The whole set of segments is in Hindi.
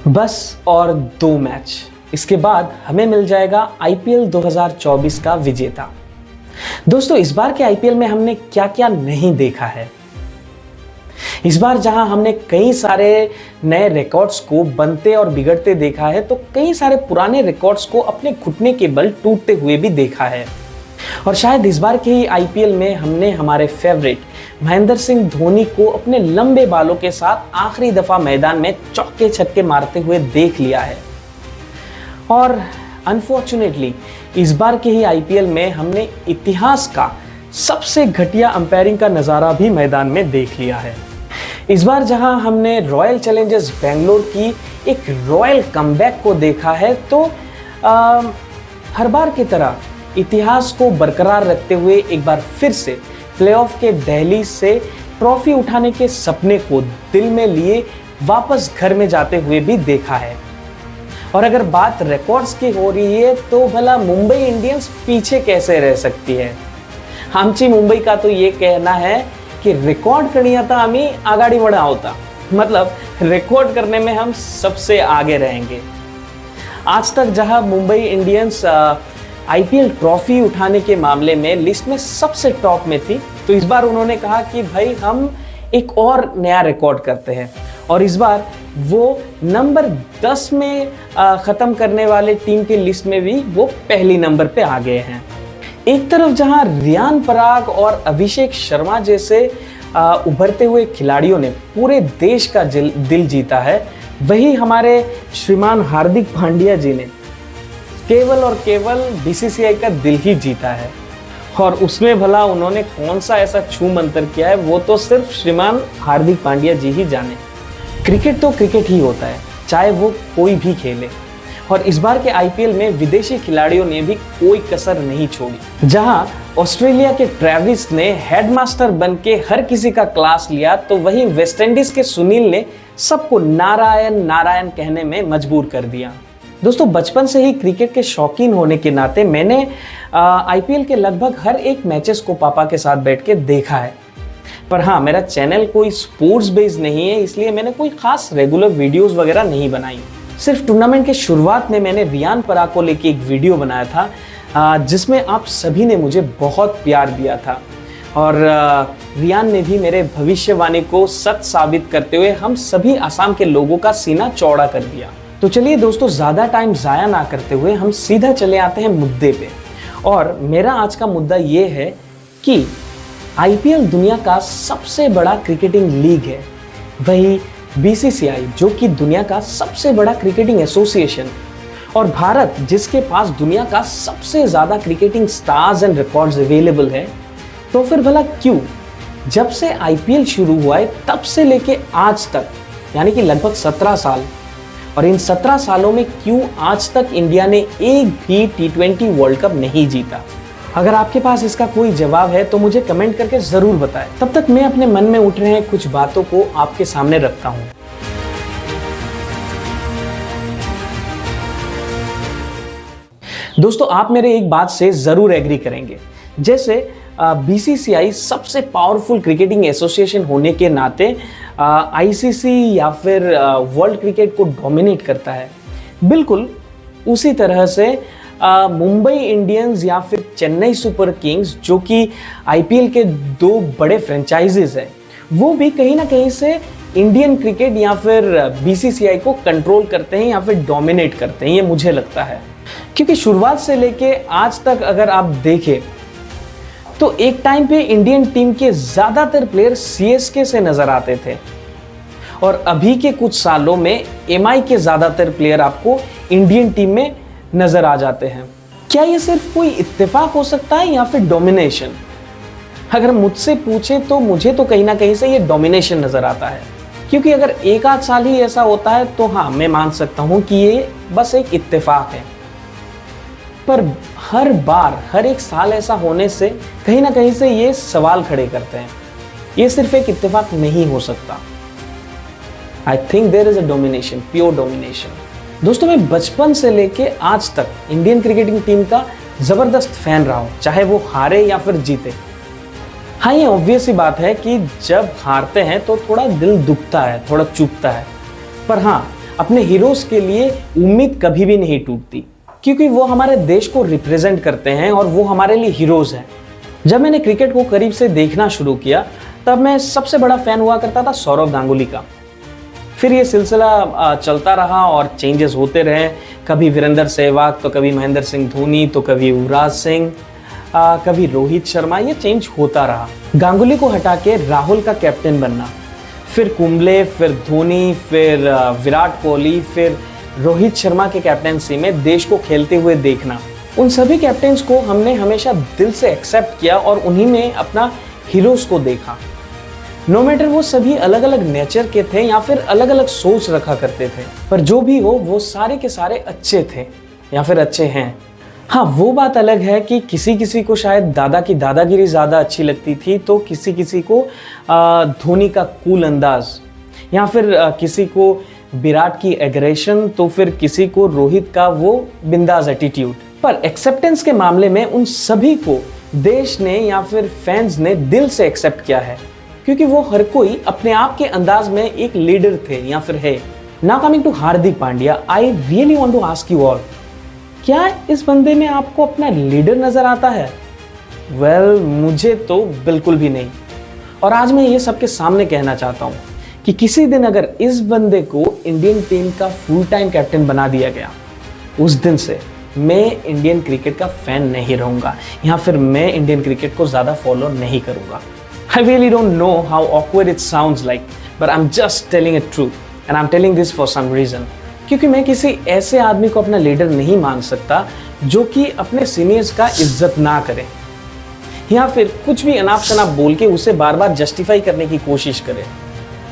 बस और 2 मैच, इसके बाद हमें मिल जाएगा आईपीएल 2024 का विजेता। दोस्तों, इस बार के आईपीएल में हमने क्या क्या नहीं देखा है। इस बार जहां हमने कई सारे नए रिकॉर्ड्स को बनते और बिगड़ते देखा है, तो कई सारे पुराने रिकॉर्ड्स को अपने घुटने के बल टूटते हुए भी देखा है। और शायद इस बार के ही आईपीएल में हमने हमारे फेवरेट महेंद्र सिंह धोनी को अपने लंबे बालों के साथ आखिरी दफा मैदान में चौके छक्के मारते हुए देख लिया है। और अनफॉर्चुनेटली इस बार के ही आईपीएल में हमने इतिहास का सबसे घटिया अंपायरिंग का नज़ारा भी मैदान में देख लिया है। इस बार जहां हमने रॉयल चैलेंजर्स बेंगलोर की एक रॉयल कमबैक को देखा है, तो हर बार की तरह इतिहास को बरकरार रखते हुए एक बार फिर से प्लेऑफ के दहलीज से ट्रॉफी उठाने के सपने को दिल में लिए वापस घर में जाते हुए भी देखा है। और अगर बात रिकॉर्ड्स की हो रही है, तो भला मुंबई इंडियंस पीछे कैसे रह सकती है। आमची मुंबई का तो ये कहना है कि रिकॉर्ड करनी था आम्ही आगाड़ी बढ़ा होता, मतलब रिकॉर्ड करने में हम सबसे आगे रहेंगे। आज तक जहां मुंबई इंडियंस आईपीएल ट्रॉफी उठाने के मामले में लिस्ट में सबसे टॉप में थी, तो इस बार उन्होंने कहा कि भाई हम एक और नया रिकॉर्ड करते हैं। और इस बार वो नंबर 10 में ख़त्म करने वाले टीम की लिस्ट में भी वो पहली नंबर पे आ गए हैं। एक तरफ जहां रियान पराग और अभिषेक शर्मा जैसे उभरते हुए खिलाड़ियों ने पूरे देश का दिल जीता है, वही हमारे श्रीमान हार्दिक पांड्या जी ने केवल और केवल बीसीसीआई का दिल ही जीता है। और उसमें भला उन्होंने कौन सा ऐसा छू मंतर किया है, वो तो सिर्फ श्रीमान हार्दिक पांड्या जी ही जाने। क्रिकेट तो क्रिकेट ही होता है, चाहे वो कोई भी खेले। और इस बार के आईपीएल में विदेशी खिलाड़ियों ने भी कोई कसर नहीं छोड़ी। जहां ऑस्ट्रेलिया के ट्रेविस ने हेडमास्टर बन के हर किसी का क्लास लिया, तो वहीं वेस्टइंडीज के सुनील ने सबको नारायण नारायण कहने में मजबूर कर दिया। दोस्तों, बचपन से ही क्रिकेट के शौकीन होने के नाते मैंने आईपीएल के लगभग हर एक मैचेस को पापा के साथ बैठ के देखा है। पर हाँ, मेरा चैनल कोई स्पोर्ट्स बेस्ड नहीं है, इसलिए मैंने कोई खास रेगुलर वीडियोस वगैरह नहीं बनाई। सिर्फ टूर्नामेंट के शुरुआत में मैंने रियान पराग को लेके एक वीडियो बनाया था, जिसमें आप सभी ने मुझे बहुत प्यार दिया था। और रियान ने भी मेरे भविष्यवाणी को सच साबित करते हुए हम सभी आसाम के लोगों का सीना चौड़ा कर दिया। तो चलिए दोस्तों, ज़्यादा टाइम ज़ाया ना करते हुए हम सीधा चले आते हैं मुद्दे पे। और मेरा आज का मुद्दा ये है कि आईपीएल दुनिया का सबसे बड़ा क्रिकेटिंग लीग है, वही बीसीसीआई जो कि दुनिया का सबसे बड़ा क्रिकेटिंग एसोसिएशन, और भारत जिसके पास दुनिया का सबसे ज़्यादा cricketing stars and records available है। तो फिर भला क्यों जब से आईपीएल शुरू हुआ है तब से लेके आज तक, यानी कि लगभग 17 साल, और इन 17 सालों में क्यों आज तक इंडिया ने एक भी T20 वर्ल्ड कप नहीं जीता? अगर आपके पास इसका कोई जवाब है तो मुझे कमेंट करके ज़रूर बताएं। तब तक मैं अपने मन में उठ रहे हैं कुछ बातों को आपके सामने रखता हूं। दोस्तों, आप मेरे एक बात से ज़रूर एग्री करेंगे। जैसे बीसीसीआई सबसे पावरफुल क्रिकेटिंग एसोसिएशन होने के नाते आईसीसी या फिर वर्ल्ड क्रिकेट को डोमिनेट करता है, बिल्कुल उसी तरह से मुंबई इंडियंस या फिर चेन्नई सुपर किंग्स, जो कि आईपीएल के 2 बड़े फ्रेंचाइजीज हैं, वो भी कहीं ना कहीं से इंडियन क्रिकेट या फिर बीसीसीआई को कंट्रोल करते हैं या फिर डोमिनेट करते हैं, ये मुझे लगता है। क्योंकि शुरुआत से लेके आज तक अगर आप देखें तो एक टाइम पे इंडियन टीम के ज़्यादातर प्लेयर सीएसके से नज़र आते थे, और अभी के कुछ सालों में एमआई के ज़्यादातर प्लेयर आपको इंडियन टीम में नज़र आ जाते हैं। क्या ये सिर्फ कोई इत्तेफाक हो सकता है या फिर डोमिनेशन? अगर मुझसे पूछे तो मुझे तो कहीं ना कहीं से ये डोमिनेशन नज़र आता है। क्योंकि अगर एक आध साल ही ऐसा होता है तो हाँ, मैं मान सकता हूँ कि ये बस एक इत्तेफाक है। पर हर बार हर एक साल ऐसा होने से कहीं ना कहीं से ये सवाल खड़े करते हैं, ये सिर्फ एक इत्तेफाक नहीं हो सकता। I think there is a domination, pure domination. दोस्तों, मैं बचपन से लेके आज तक इंडियन क्रिकेटिंग टीम का ज़बरदस्त फैन रहा हूँ, चाहे वो हारे या फिर जीते। हाँ, ये ऑब्वियस ही बात है कि जब हारते हैं तो थोड़ा दिल दुखता है, थोड़ा चुभता है। पर हाँ, अपने हीरोज के लिए उम्मीद कभी भी नहीं टूटती, क्योंकि वो हमारे देश को रिप्रेजेंट करते हैं और वो हमारे लिए हीरोज हैं। जब मैंने क्रिकेट को करीब से देखना शुरू किया तब मैं सबसे बड़ा फैन हुआ करता था सौरव गांगुली का। फिर ये सिलसिला चलता रहा और चेंजेस होते रहे, कभी वीरेंद्र सहवाग, तो कभी महेंद्र सिंह धोनी, तो कभी युवराज सिंह, कभी रोहित शर्मा, ये चेंज होता रहा। गांगुली को हटा के राहुल का कैप्टन बनना, फिर कुंबले, फिर धोनी, फिर विराट कोहली, फिर रोहित शर्मा के कैप्टनसी में देश को खेलते हुए देखना, उन सभी कैप्टन्स को हमने हमेशा दिल से एक्सेप्ट किया और उन्हीं में अपना हीरोज को देखा। नो मैटर वो सभी अलग अलग नेचर के थे या फिर अलग अलग सोच रखा करते थे, पर जो भी हो वो सारे के सारे अच्छे थे या फिर अच्छे हैं। हाँ, वो बात अलग है कि किसी किसी को शायद दादा की दादागिरी ज़्यादा अच्छी लगती थी, तो किसी किसी को धोनी का कूल अंदाज, या फिर किसी को विराट की एग्रेशन, तो फिर किसी को रोहित का वो बिंदास एटीट्यूड। पर एक्सेप्टेंस के मामले में उन सभी को देश ने या फिर फैंस ने दिल से एक्सेप्ट किया है, क्योंकि वो हर कोई अपने आप के अंदाज में एक लीडर थे या फिर है। Now coming to Hardik Pandya, I really want to ask you all, क्या इस बंदे में आपको अपना लीडर नजर आता है? वेल, मुझे तो बिल्कुल भी नहीं। और आज मैं ये सबके सामने कहना चाहता हूँ कि किसी दिन अगर इस बंदे को इंडियन टीम का फुल टाइम कैप्टन बना दिया गया, उस दिन से मैं इंडियन क्रिकेट का फैन नहीं रहूंगा या फिर मैं इंडियन क्रिकेट को ज़्यादा फॉलो नहीं करूंगा। I really don't know how awkward it sounds like, but I'm just telling it truth, and I'm telling this for some reason. क्योंकि मैं किसी ऐसे आदमी को अपना लीडर नहीं मान सकता जो कि अपने सीनियर्स का इज्जत ना करे या फिर कुछ भी अनाप शनाप बोल के उसे बार बार जस्टिफाई करने की कोशिश करे,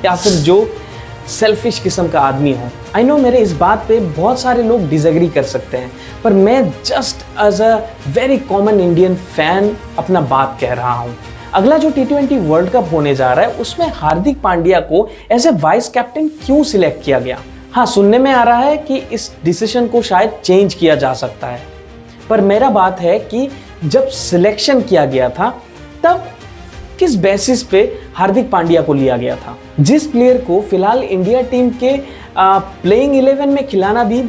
या फिर जो सेल्फिश किस्म का आदमी हो। आई नो मेरे इस बात पे बहुत सारे लोग डिसएग्री कर सकते हैं, पर मैं just as a very common Indian fan अपना बात कह रहा हूँ। अगला जो T20 वर्ल्ड कप होने जा रहा है उसमें हार्दिक पांड्या को एज ए वाइस कैप्टन क्यों सिलेक्ट किया गया? हाँ, सुनने में आ रहा है कि इस डिसीजन को शायद चेंज किया जा सकता है, पर मेरा बात है कि जब सिलेक्शन किया गया था तब किस बेसिस पे हार्दिक पांड्या को लिया गया था? जिस प्लेयर को फिलहाल इंडिया टीम के प्लेइंग 11 में खिलाना भी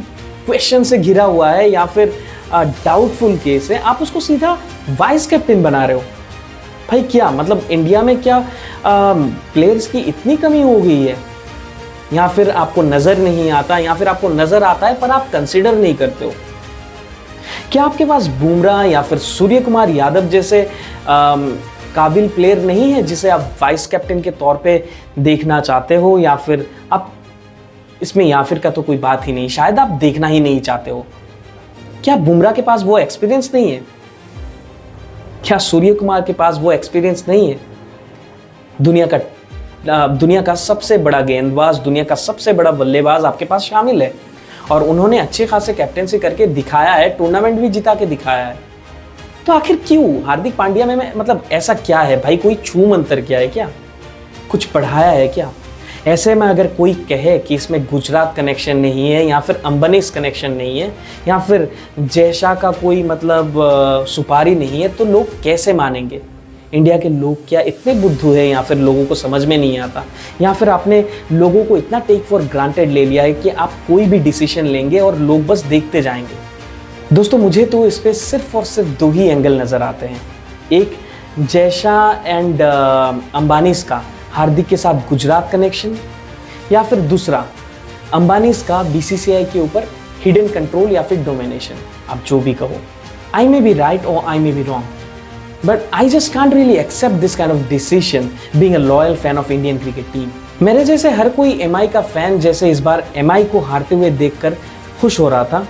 क्वेश्चन से घिरा हुआ है या फिर डाउटफुल केस है, आप उसको सीधा वाइस कैप्टन बना रहे हो। भाई क्या मतलब, इंडिया में क्या प्लेयर्स की इतनी कमी हो गई है, या फिर आपको नजर नहीं आता, या फिर आपको नजर आता है पर आप कंसीडर नहीं करते हो? क्या आपके पास बुमराह या फिर सूर्य कुमार यादव जैसे काबिल प्लेयर नहीं है जिसे आप वाइस कैप्टन के तौर पे देखना चाहते हो? या फिर आप इसमें या फिर का तो कोई बात ही नहीं, शायद आप देखना ही नहीं चाहते हो। क्या बुमराह के पास वो एक्सपीरियंस नहीं है? क्या सूर्य कुमार के पास वो एक्सपीरियंस नहीं है? दुनिया का सबसे बड़ा गेंदबाज, दुनिया का सबसे बड़ा बल्लेबाज आपके पास शामिल है, और उन्होंने अच्छे खासे कैप्टेंसी करके दिखाया है, टूर्नामेंट भी जिता के दिखाया है। तो आखिर क्यों हार्दिक पांड्या में मतलब ऐसा क्या है भाई? कोई छू मंतर किया है क्या? कुछ पढ़ाया है क्या? ऐसे में अगर कोई कहे कि इसमें गुजरात कनेक्शन नहीं है, या फिर अंबानीज कनेक्शन नहीं है, या फिर जयशाह का कोई मतलब सुपारी नहीं है, तो लोग कैसे मानेंगे? इंडिया के लोग क्या इतने बुद्धू हैं, या फिर लोगों को समझ में नहीं आता, या फिर आपने लोगों को इतना टेक फॉर ग्रांटेड ले लिया है कि आप कोई भी डिसीजन लेंगे और लोग बस देखते जाएंगे? दोस्तों, मुझे तो इस पर सिर्फ और सिर्फ दो ही एंगल नज़र आते हैं। एक, जयशाह एंड अंबानीज का हार्दिक के साथ गुजरात कनेक्शन, या फिर दूसरा अंबानीज का बीसीसीआई के ऊपर हिडन कंट्रोल या फिर डोमिनेशन, आप जो भी कहो। आई मे बी राइट और I may be wrong, but I just can't really accept this kind of decision being a loyal fan of Indian cricket team. मेरे जैसे हर कोई एमआई का फैन जैसे इस बार एमआई को हारते हुए देखकर खुश हो रहा था।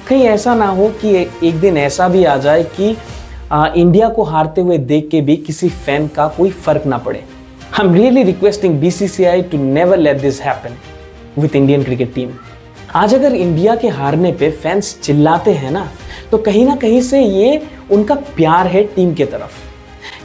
कहीं ऐसा ना हो कि एक दिन ऐसा भी आ जाए कि इंडिया को हारते हुए देख के भी किसी फैन का कोई फर्क ना पड़े। I'm really requesting BCCI to never let this happen with Indian cricket team. आज अगर इंडिया के हारने पे फैंस चिल्लाते हैं ना, तो कहीं ना कहीं से ये उनका प्यार है टीम के तरफ,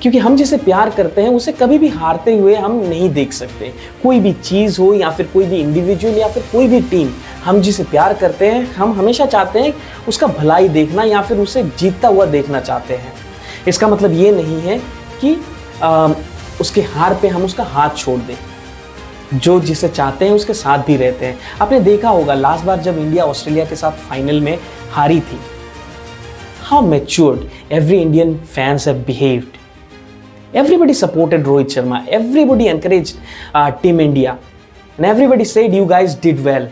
क्योंकि हम जिसे प्यार करते हैं उसे कभी भी हारते हुए हम नहीं देख सकते। कोई भी चीज़ हो या फिर कोई भी इंडिविजुअल या फिर कोई भी टीम, हम जिसे प्यार करते हैं हम हमेशा चाहते हैं उसका भलाई देखना या फिर उसे जीतता हुआ देखना चाहते हैं। इसका मतलब ये नहीं है कि उसके हार पे हम उसका हाथ छोड़ दें। जो जिसे चाहते हैं उसके साथ भी रहते हैं। आपने देखा होगा लास्ट बार जब इंडिया ऑस्ट्रेलिया के साथ फाइनल में हारी थी, how matured every Indian fans have behaved. Everybody supported Rohit Sharma. Everybody encouraged Team India. And everybody said you guys did well.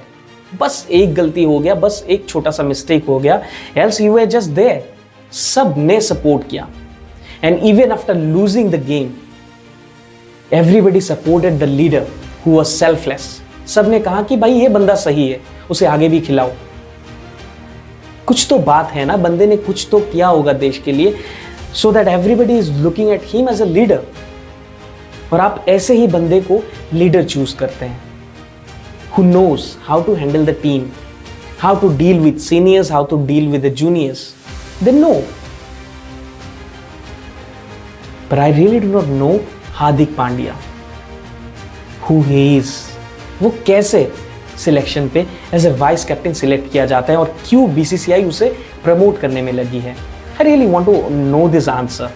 बस एक गलती हो गया, बस एक छोटा सा मिस्टेक हो गया, else you were just there. सब ने सपोर्ट किया. And even after losing the game, everybody supported the leader who was selfless. सब ने कहा कि भाई ये बंदा सही है, उसे आगे भी खिलाओ. कुछ तो बात है ना, बंदे ने कुछ तो किया होगा देश के लिए, so that everybody is looking at him as a leader. और आप ऐसे ही बंदे को लीडर चूज करते हैं, who knows how to handle the team, how to deal with seniors, how to deal with the juniors. They know. But I really do not know Hardik Pandya, who he is. वो कैसे सिलेक्शन पे as a vice captain select किया जाता है और क्यों बीसीसीआई उसे प्रमोट करने में लगी है। I really want to know this answer.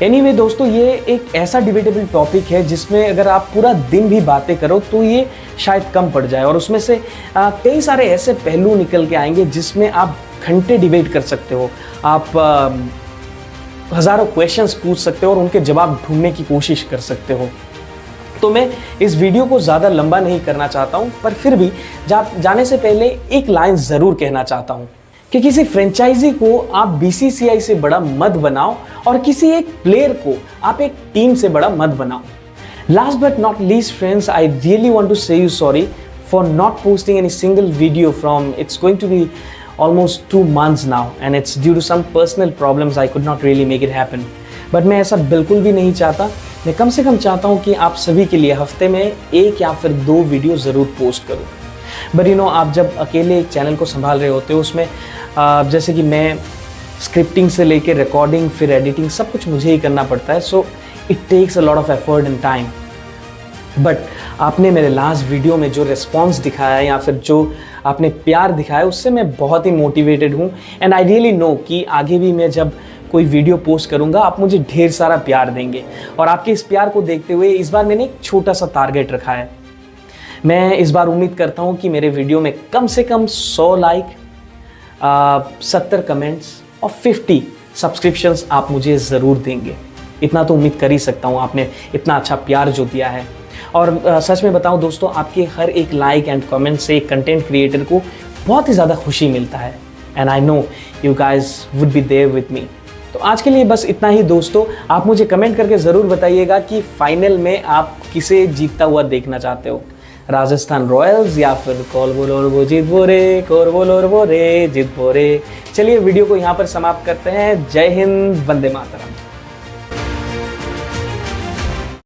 Anyway दोस्तों, ये एक ऐसा डिबेटेबल टॉपिक है जिसमें अगर आप पूरा दिन भी बातें करो तो ये शायद कम पड़ जाए, और उसमें से कई सारे ऐसे पहलू निकल के आएंगे जिसमें आप घंटे डिबेट कर सकते हो, आप हज़ारों क्वेश्चंस पूछ सकते हो और उनके जवाब ढूंढने की कोशिश कर सकते हो। तो मैं इस वीडियो को ज़्यादा लंबा नहीं करना चाहता हूँ, पर फिर भी जाने से पहले एक लाइन ज़रूर कहना चाहता हूँ कि किसी फ्रेंचाइजी को आप बीसीसीआई से बड़ा मत बनाओ और किसी एक प्लेयर को आप एक टीम से बड़ा मत बनाओ। Last but not least friends, I really want to say you sorry for not posting any single video from it's going to be almost 2 months now, and it's due to some personal problems I could not really make it happen. But मैं ऐसा बिल्कुल भी नहीं चाहता। मैं कम से कम चाहता हूँ कि आप सभी के लिए हफ्ते में 1 या फिर 2 वीडियो ज़रूर पोस्ट करूँ। बट यू नो, आप जब अकेले एक चैनल को संभाल रहे होते हो, उसमें जैसे कि मैं स्क्रिप्टिंग से लेके रिकॉर्डिंग फिर एडिटिंग सब कुछ मुझे ही करना पड़ता है, so it takes a lot of effort and time. But आपने मेरे लास्ट वीडियो में जो रिस्पॉन्स दिखाया या फिर जो आपने प्यार दिखाया, उससे मैं बहुत ही मोटिवेटेड हूँ। एंड आई रियली नो कि आगे भी मैं जब कोई वीडियो पोस्ट करूँगा आप मुझे ढेर सारा प्यार देंगे, और आपके इस प्यार को देखते हुए इस बार मैंने एक छोटा सा टारगेट रखा है। मैं इस बार उम्मीद करता हूँ कि मेरे वीडियो में कम से कम 100 लाइक, 70 कमेंट्स और 50 सब्सक्रिप्शंस आप मुझे ज़रूर देंगे। इतना तो उम्मीद कर ही सकता हूँ, आपने इतना अच्छा प्यार जो दिया है। और सच में बताऊँ दोस्तों, आपके हर एक लाइक एंड कमेंट से एक कंटेंट क्रिएटर को बहुत ही ज़्यादा खुशी मिलता है, and I know you guys would be there with me. तो आज के लिए बस इतना ही दोस्तों। आप मुझे कमेंट करके ज़रूर बताइएगा कि फाइनल में आप किसे जीतता हुआ देखना चाहते हो, राजस्थान रॉयल्स या फिर कौल बोल और वो जीत बोरे, कौर बोल और वो रे जीत बोरे। चलिए वीडियो को यहाँ पर समाप्त करते हैं। जय हिंद, वंदे मातरम।